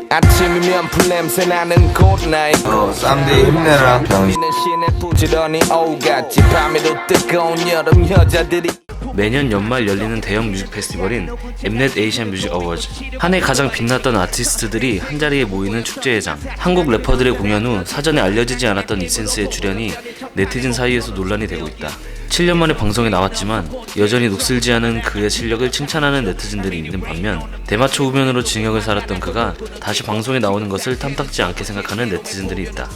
아침이면 풀냄새 나는 굿나잇 쌈디 힘내라 병신. 신을 부지런히 오같이 밤에도 뜨거운 여름 여자들이 매년 연말 열리는 대형 뮤직 페스티벌인 엠넷 에이시안 뮤직 어워즈. 한 해 가장 빛났던 아티스트들이 한자리에 모이는 축제회장. 한국 래퍼들의 공연 후 사전에 알려지지 않았던 이센스의 출연이 네티즌 사이에서 논란이 되고 있다. 7년 만에 방송에 나왔지만 여전히 녹슬지 않은 그의 실력을 칭찬하는 네티즌들이 있는 반면 대마초 후면으로 징역을 살았던 그가 다시 방송에 나오는 것을 탐탁지 않게 생각하는 네티즌들이 있다.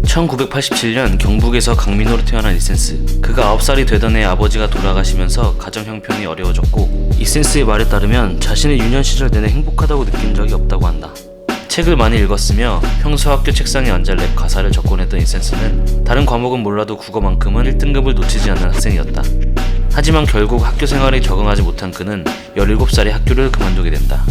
1987년 경북에서 강민호로 태어난 이센스. 그가 9살이 되던 해 아버지가 돌아가시면서 가정 형편이 어려워졌고, 이센스의 말에 따르면 자신의 유년 시절 내내 행복하다고 느낀 적이 없다고 한다. 책을 많이 읽었으며 평소 학교 책상에 앉아 랩 가사를 적곤했던 이센스는 다른 과목은 몰라도 국어만큼은 1등급을 놓치지 않는 학생이었다. 하지만 결국 학교 생활에 적응하지 못한 그는 17살에 학교를 그만두게 된다.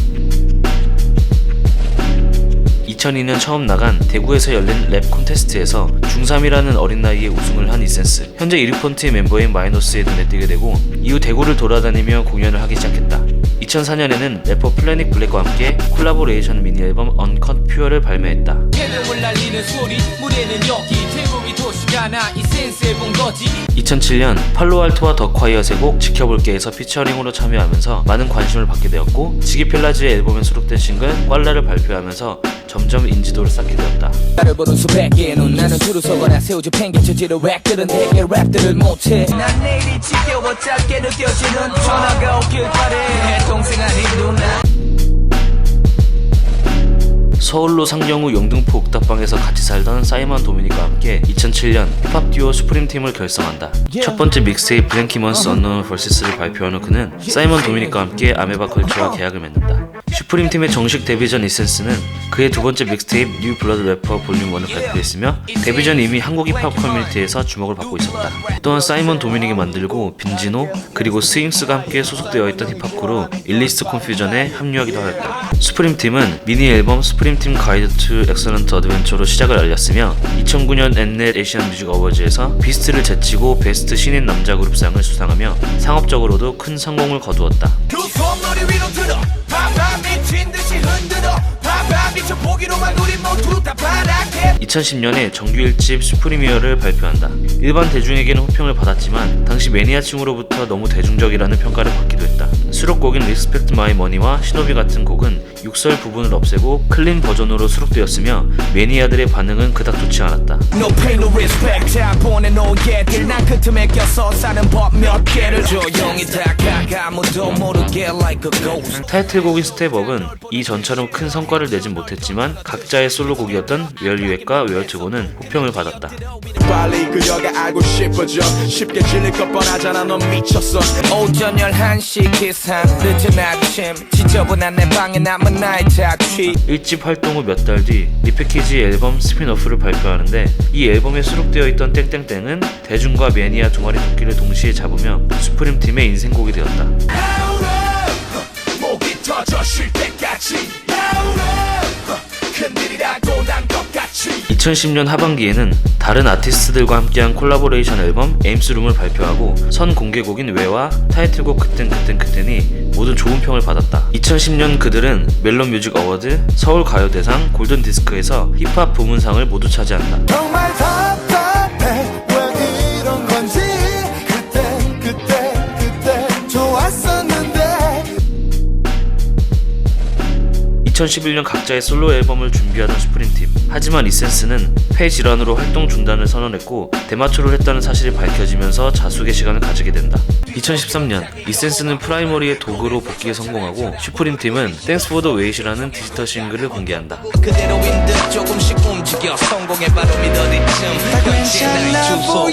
2002년 처음 나간 대구에서 열린 랩 콘테스트에서 중3이라는 어린 나이에 우승을 한 이센스. 현재 이르폰트의 멤버인 마이너스에 눈에 띄게 되고 이후 대구를 돌아다니며 공연을 하기 시작했다. 2004년에는 래퍼 플래닛 블랙과 함께 콜라보레이션 미니 앨범 언컷 퓨어를 발매했다. 2007년 팔로알토와 더콰이어 세 곡 지켜볼게에서 피처링으로 참여하면서 많은 관심을 받게 되었고, 지기필라즈의 앨범에 수록된 싱글 꽐라를 발표하면서 점점 인지도를 쌓게 되었다. 나를 보는 수백 개의 눈 나는 줄을 서거나 세우지 팽개쳐지는 웩들은 대개 랩들을 못해 난 내일이 지겨워 짧게 느껴지는 전화가 오길 바래 동생 아닌 누나. 서울로 상경 후 영등포 옥탑방에서 같이 살던 사이먼 도미닉과 함께 2007년 힙합 듀오 수프림팀을 결성한다. 첫 번째 믹스테이프 블랭키먼스 언노운 vs를 발표한 후 그는 사이먼 도미닉과 함께 아메바 컬처와 계약을 맺는다. 슈프림팀의 정식 데뷔 전 이센스는 그의 두 번째 믹스테이프 뉴 블러드 래퍼 볼륨 1을 발표했으며 데뷔 전 이미 한국 힙합 커뮤니티에서 주목을 받고 있었다. 또한 사이먼 도미닉이 만들고 빈지노 그리고 스윙스가 함께 소속되어 있던 힙합 그룹 일리스트 콘퓨전에 합류하기도 하였다. 수프림팀은 미니 앨범 수프림팀 가이드 투 엑설런트 어드벤처로 시작을 알렸으며 2009년 엠넷 에이시안 뮤직 어워즈에서 비스트를 제치고 베스트 신인 남자 그룹상을 수상하며 상업적으로도 큰 성공을 거두었다. 2010년에 정규 1집 슈프리미어를 발표한다. 일반 대중에게는 호평을 받았지만 당시 매니아층으로부터 너무 대중적이라는 평가를 받기도 했다. 수록곡인 Respect My Money와 시노비 같은 곡은 육설 부분을 없애고 클린 버전으로 수록되었으며 매니아들의 반응은 그닥 좋지 않았다. No pain, no respect 잘 보내놓은 얘들 난 그 틈에 껴서 사는 법 몇 개를 조용히 다가가 아무도 모르게 like a ghost. 타이틀곡인 스텝업은 이 전처럼 큰 성과를 내진 못했지만 각자의 솔로곡이었던 웨얼유엣과 웨얼투고는 호평을 받았다. 빨리 그녀가 알고 싶어져 쉽게 질릴 것 뻔하잖아 넌 미쳤어. 오전 11시 기상 늦은 아침 지저분한 내 방에 남은 나의 자취. 1집 활동 후 몇 달 뒤 리패키지 앨범 스핀오프를 발표하는데 이 앨범에 수록되어 있던 땡땡땡은 대중과 매니아 두 마리 토끼를 동시에 잡으며 수프림팀의 인생곡이 되었다. 목이 터져 쉴 때까지 큰일이라고 난 것같이. 2010년 하반기에는 다른 아티스트들과 함께한 콜라보레이션 앨범 에임스룸을 발표하고 선 공개곡인 외와 타이틀곡 그땐이 모두 좋은 평을 받았다. 2010년 그들은 멜론 뮤직 어워드, 서울 가요대상, 골든 디스크에서 힙합 부문상을 모두 차지한다. 정말 답답해 왜 이런 건지 그때 좋았었는데. 2011년 각자의 솔로 앨범을 준비하던 슈프림팀. 하지만 이센스는 폐 질환으로 활동 중단을 선언했고 대마초를 했다는 사실이 밝혀지면서 자숙의 시간을 가지게 된다. 2013년 이센스는 프라이머리의 도그로 복귀에 성공하고 슈프림팀은 Thanks for the Wait이라는 디지털 싱글을 공개한다. 그대로인 듯 조금씩 움직여 성공의 발음이 어디쯤 현재 나의 주소.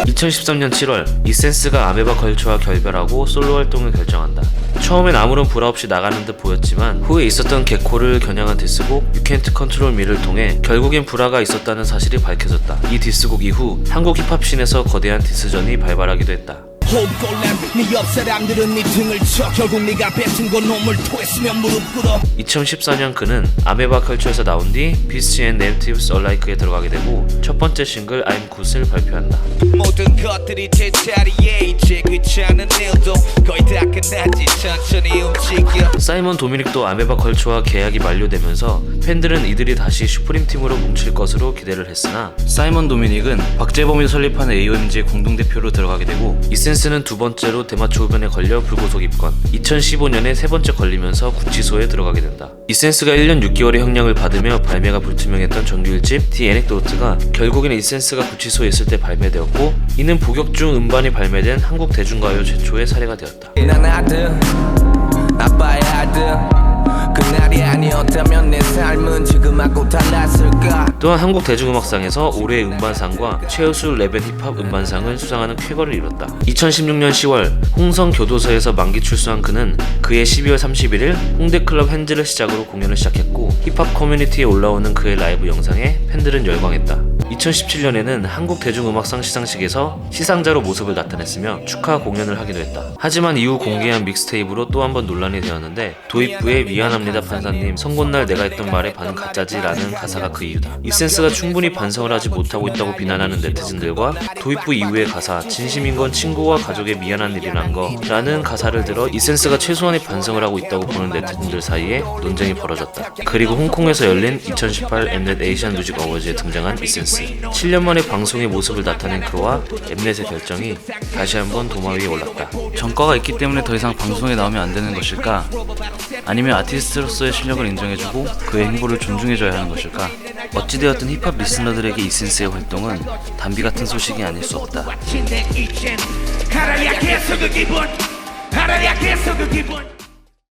2013년 7월 이센스가 아메바 걸처와 결별하고 솔로 활동을 결정한다. 처음엔 아무런 불화 없이 나가는 듯 보였지만 후에 있었던 개코를 겨냥한 디스곡 You Can't Control Me를 통해 결국엔 불화가 있었다는 사실이 밝혀졌다. 이 디스곡 이후 한국 힙합씬에서 거대한 디스전이 발발하기도 했다. 호흡곤란 네 옆 사람들은 네 등을 쳐 결국 네가 뱉은 건 놈을 토했으면 무릎 꿇어 2014년 그는 아메바 컬처에서 나온 뒤 Beasts and Natives Alike에 들어가게 되고 첫 번째 싱글 I'm Good을 발표한다. 모든 것들이 제자리에 이제 귀찮은 일도 거의 다 끝났지 천천히 움직여 사이먼 도미닉도 아메바 컬처와 계약이 만료되면서 팬들은 이들이 다시 슈프림 팀으로 뭉칠 것으로 기대를 했으나 사이먼 도미닉은 박재범이 설립한 AOMG의 공동대표로 들어가게 되고 이센스는 두 번째로 대마초 흡연에 걸려 불구속 입건 2015년에 세 번째 걸리면서 구치소에 들어가게 된다. 이센스가 1년 6개월의 형량을 받으며 발매가 불투명했던 정규 1집 The Anecdote가 결국에는 이센스가 구치소에 있을 때 발매되었고 이는 복역 중 음반이 발매된 한국 대중가요 최초의 사례가 되었다. 난 아들 아빠의 아들 그날이 아니었다면 내 삶은 지금하고 달랐을까 또한 한국 대중음악상에서 올해의 음반상과 최우수 랩 앤 힙합 음반상을 수상하는 쾌거를 이뤘다. 2016년 10월 홍성 교도소에서 만기 출소한 그는 그해 12월 31일 홍대 클럽 핸즈를 시작으로 공연을 시작했고 힙합 커뮤니티에 올라오는 그의 라이브 영상에 팬들은 열광했다. 2017년에는 한국 대중음악상 시상식에서 시상자로 모습을 나타냈으며 축하 공연을 하기도 했다. 하지만 이후 공개한 믹스테이프로 또 한 번 논란이 되었는데 도입부에 미안합니다 판사님 선고날 내가 했던 말에 반은 가짜지 라는 가사가 그 이유다. 이센스가 충분히 반성을 하지 못하고 있다고 비난하는 네티즌들과 도입부 이후의 가사 진심인 건 친구와 가족에 미안한 일이란 거 라는 가사를 들어 이센스가 최소한의 반성을 하고 있다고 보는 네티즌들 사이에 논쟁이 벌어졌다. 그리고 홍콩에서 열린 2018 엠넷 에이시안 뮤직 어워즈에 등장한 이센스 7년 만에 방송의 모습을 나타낸 그와 엠넷의 결정이 다시 한번 도마 위에 올랐다. 전과가 있기 때문에 더 이상 방송에 나오면 안 되는 것일까? 아니면 아티스트로서의 실력을 인정해주고 그의 행보를 존중해줘야 하는 것일까? 어찌되었든 힙합 리스너들에게 이센스의 활동은 단비 같은 소식이 아닐 수 없다. 알아야 계속 그 기분